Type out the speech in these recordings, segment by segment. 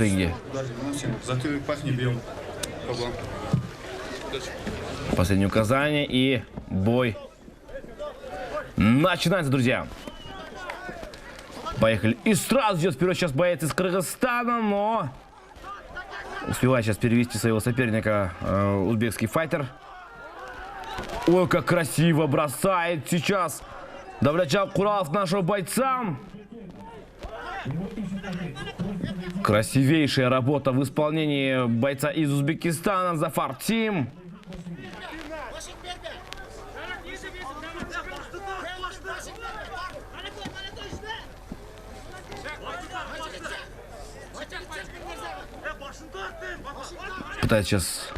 ринге. Затылок пахни, бьем. Последнее указание и бой начинается, друзья. Поехали. И сразу идет вперед сейчас боец из Кыргызстана, но успевает сейчас перевести своего соперника узбекский файтер. Ой, как красиво бросает сейчас Давлетжан Куралов нашего бойца. Красивейшая работа в исполнении бойца из Узбекистана Зафар Тим. Пытается сейчас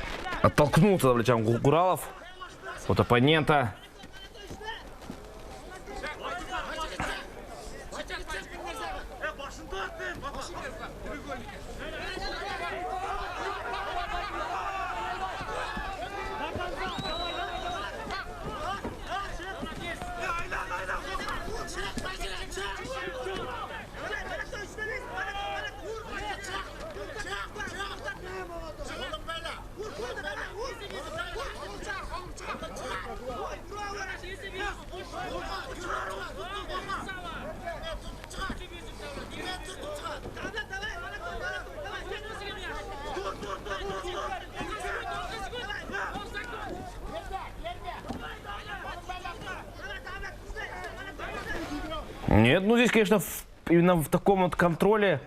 оттолкнуться Давлетжан Куралов от оппонента. Нет, ну здесь, конечно, именно в таком вот контроле,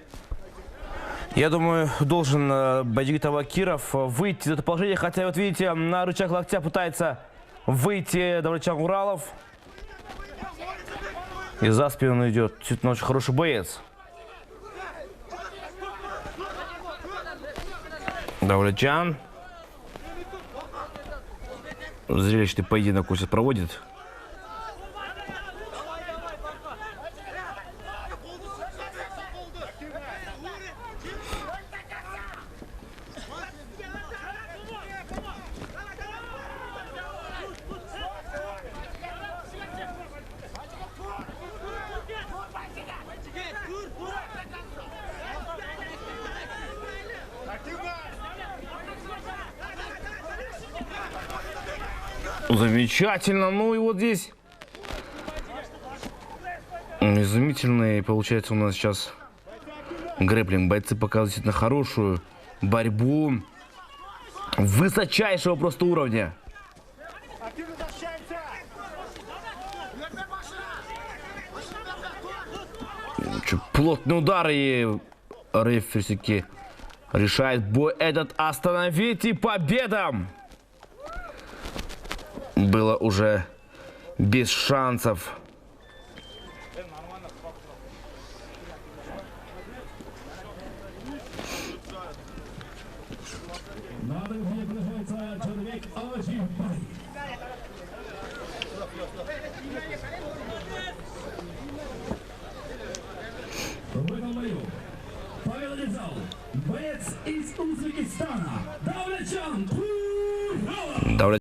я думаю, должен Байджигит Тавакиров выйти из этого положения. Хотя, вот видите, на рычаг локтя пытается выйти Давлетжан Куралов. И за спину идет действительно очень хороший боец. Давлетжан. Зрелищный поединок сейчас проводит. Замечательно. Ну и вот здесь изумительный получается у нас сейчас грэпплинг. Бойцы показывают действительно хорошую борьбу высочайшего просто уровня. Плотный удар, и рефери все-таки решает бой этот остановить, и победа! Было уже без шансов. В этом бою победу взял боец из Узбекистана Давлетжан Куралов.